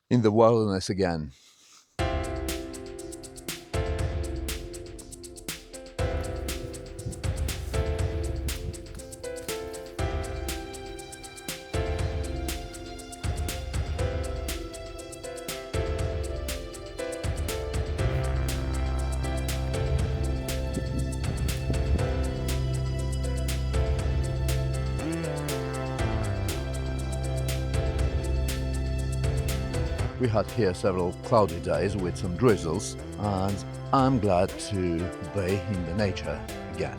In the wilderness again. We had here several cloudy days with some drizzles, and I'm glad to be in the nature again.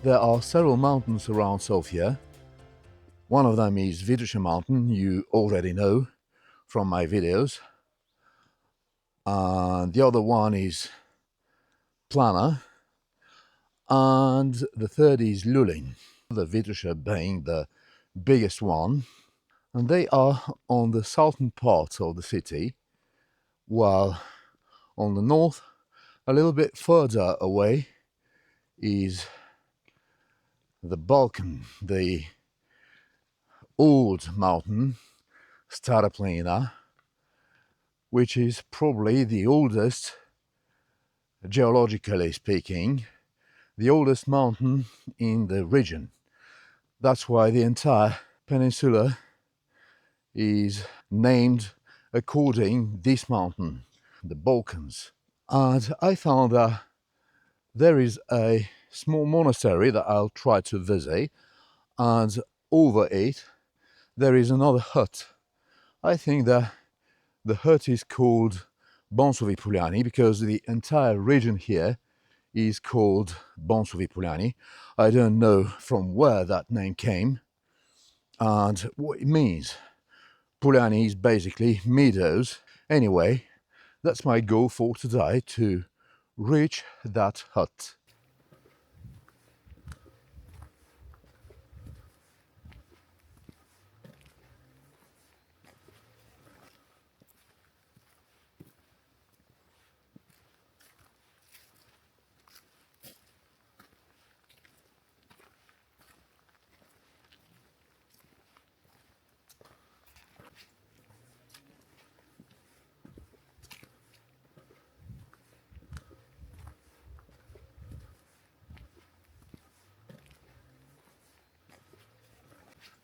There are several mountains around Sofia. One of them is Vitosha mountain, you already know from my videos. And the other one is Plana. And the third is Liulin, the Vitosha being the biggest one. And they are on the southern part of the city, while on the north, a little bit further away, is the Balkan, the old mountain, Stara Planina, which is probably the oldest, geologically speaking, the oldest mountain in the region. That's why the entire peninsula is named according this mountain, the Balkans. And I found that there is a small monastery that I'll try to visit, and over it there is another hut. I think that the hut is called Bonsovi Puliani because the entire region here is called Bonsovi Puliani. I don't know from where that name came and what it means. Puliani is basically meadows. Anyway, that's my goal for today, to reach that hut.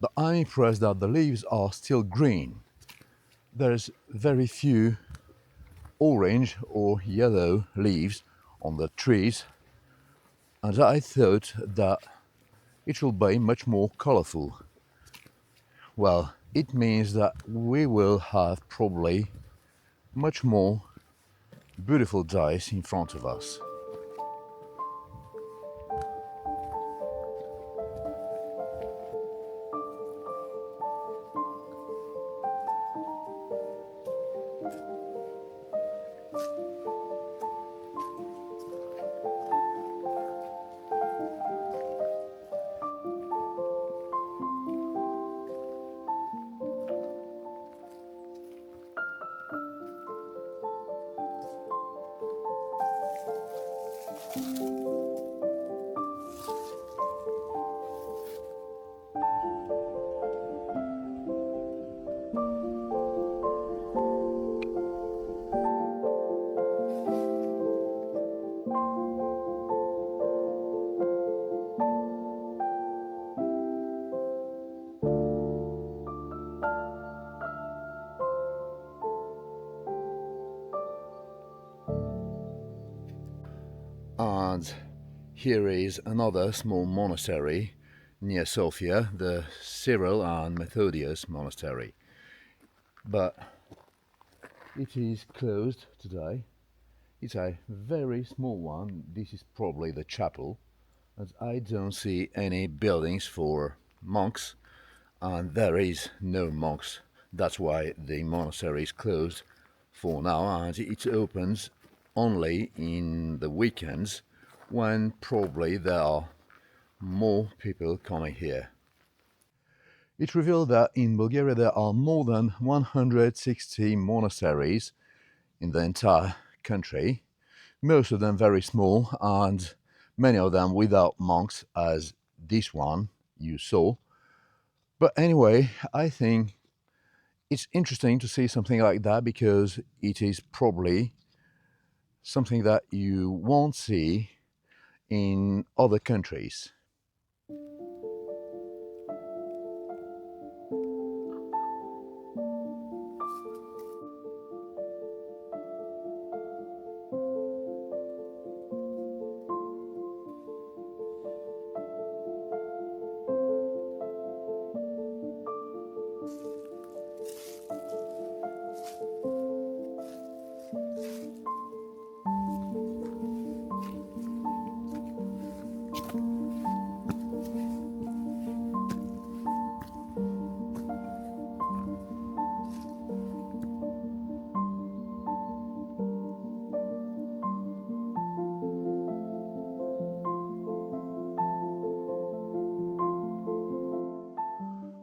But I'm impressed that the leaves are still green. There's very few orange or yellow leaves on the trees, and I thought that it will be much more colorful. Well, it means that we will have probably much more beautiful days in front of us. And here is another small monastery near Sofia, the Cyril and Methodius monastery. But it is closed today. It's a very small one. This is probably the chapel, as I don't see any buildings for monks, and there is no monks That's why the monastery is closed for now, and it opens only in the weekends when probably there are more people coming here. It revealed that in Bulgaria there are more than 160 monasteries in the entire country, most of them very small and many of them without monks, as this one you saw. But anyway, I think it's interesting to see something like that because it is probably something that you won't see in other countries.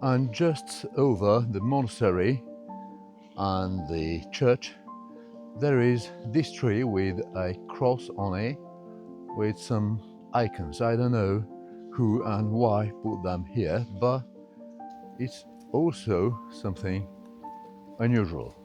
And just over the monastery and the church, there is this tree with a cross on it with some icons. I don't know who and why put them here, but it's also something unusual.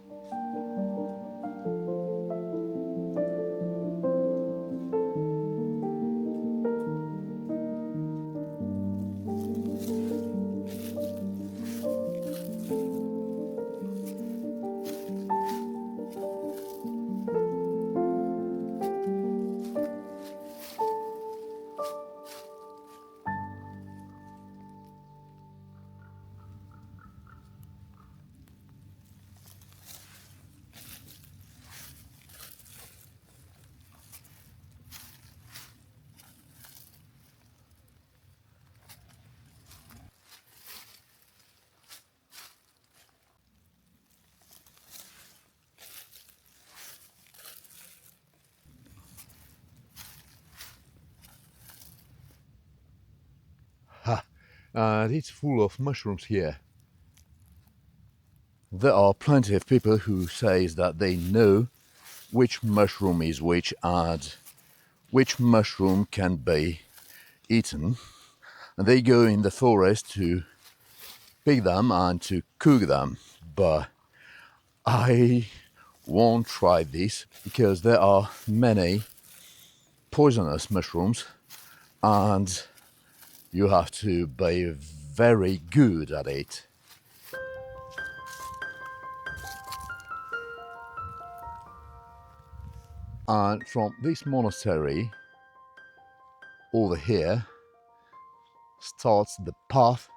Ha! And it's full of mushrooms here. There are plenty of people who say that they know which mushroom is which and which mushroom can be eaten. And they go in the forest to pick them and to cook them. But I won't try this because there are many poisonous mushrooms and you have to be very good at it. And from this monastery over here starts the path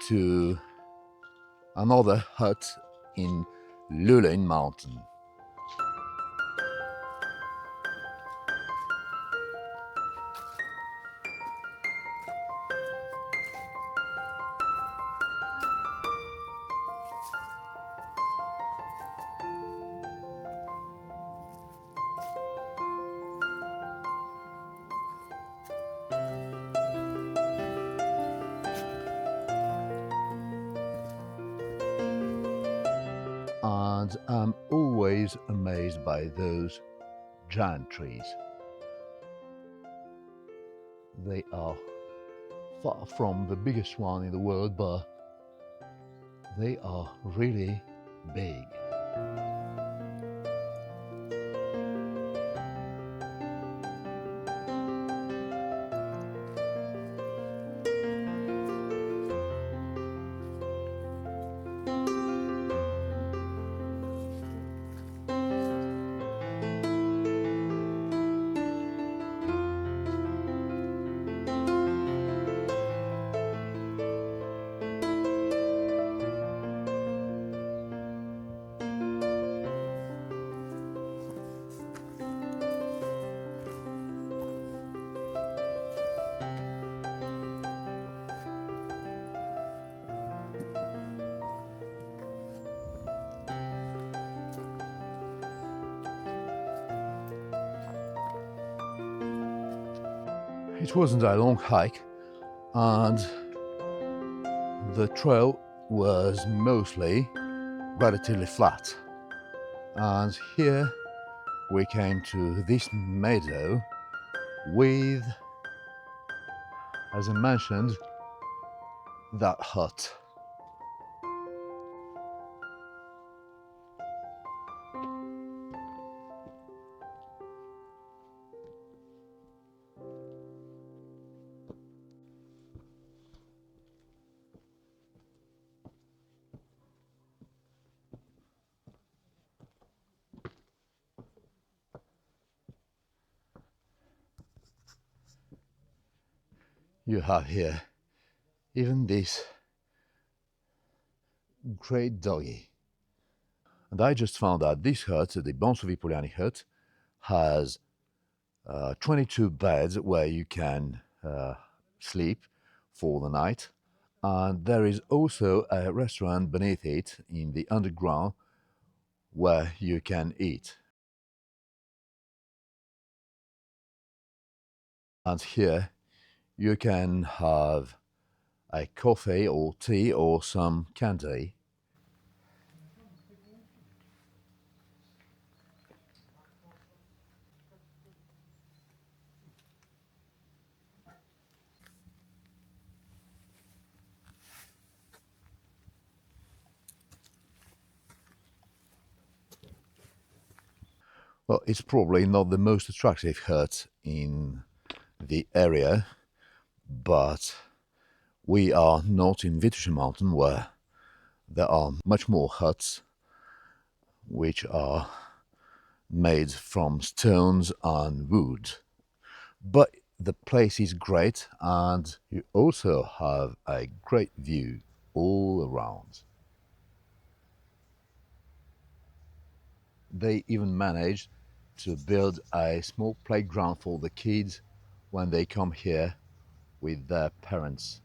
to another hut in Liulin mountain. And I'm always amazed by those giant trees. They are far from the biggest one in the world, but they are really big. It wasn't a long hike, and the trail was mostly relatively flat. And here we came to this meadow with, as I mentioned, that hut. You have here even this great doggy. And I just found out this hut, the Bonsovi Poliani hut, has 22 beds where you can sleep for the night. And there is also a restaurant beneath it in the underground where you can eat. And here you can have a coffee or tea or some candy. Well, it's probably not the most attractive hut in the area, but we are not in Vitosha mountain where there are much more huts which are made from stones and wood. But the place is great and you also have a great view all around. They even managed to build a small playground for the kids when they come here with their parents.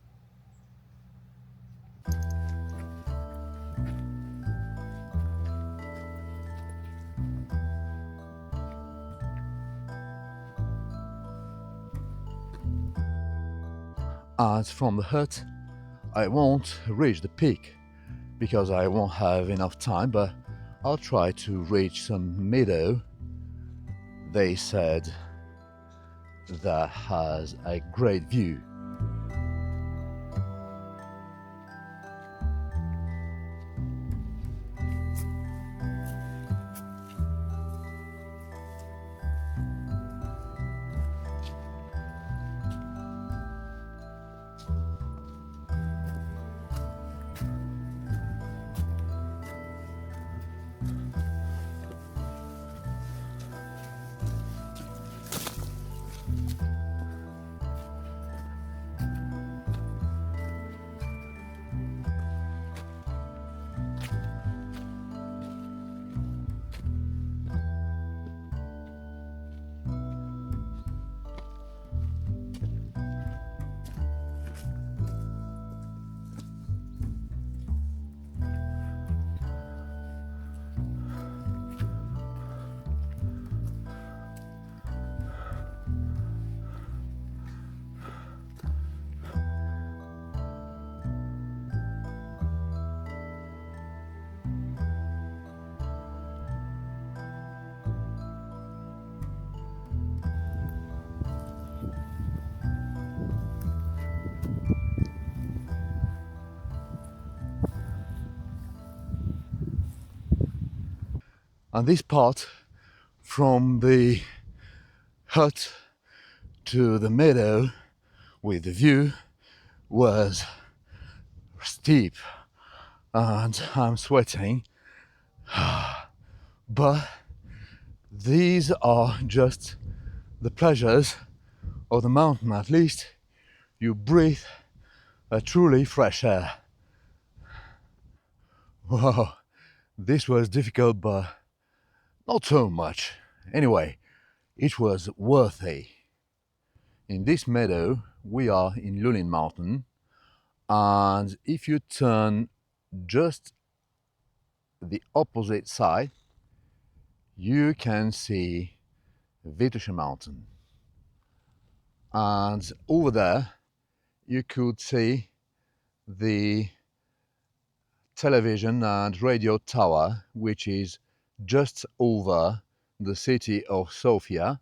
And from the hut, I won't reach the peak because I won't have enough time, but I'll try to reach some meadow they said that has a great view. And this part from the hut to the meadow with the view was steep and I'm sweating. But these are just the pleasures of the mountain. At least you breathe a truly fresh air. Wow, this was difficult, but not so much. Anyway, it was worthy. In this meadow, we are in Liulin mountain, and if you turn just the opposite side, you can see Vitosha mountain. and over there you could see the television and radio tower, which is just over the city of Sofia,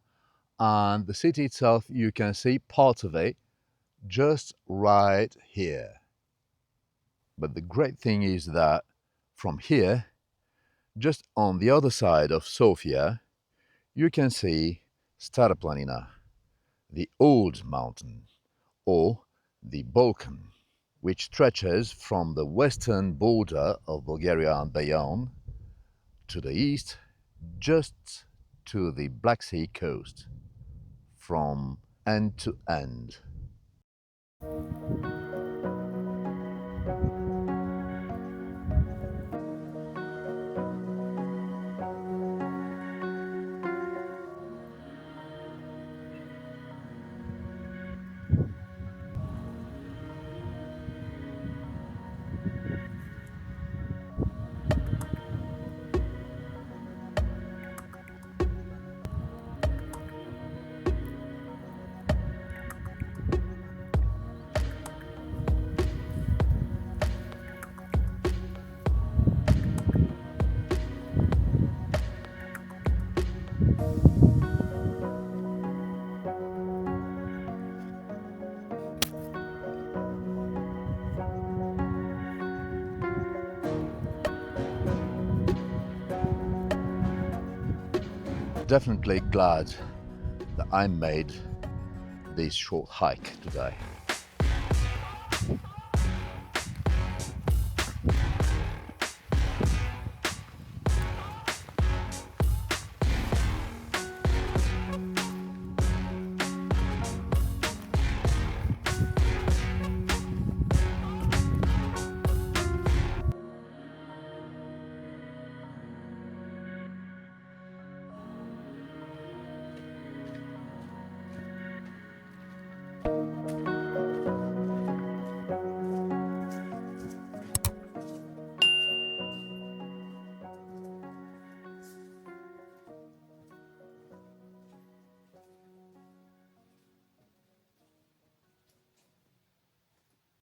and the city itself, you can see part of it just right here. But the great thing is that from here, just on the other side of Sofia, you can see Stara Planina, the old mountain, or the Balkan, which stretches from the western border of Bulgaria and beyond to the east, just to the Black Sea coast, from end to end. Definitely glad that I made this short hike today.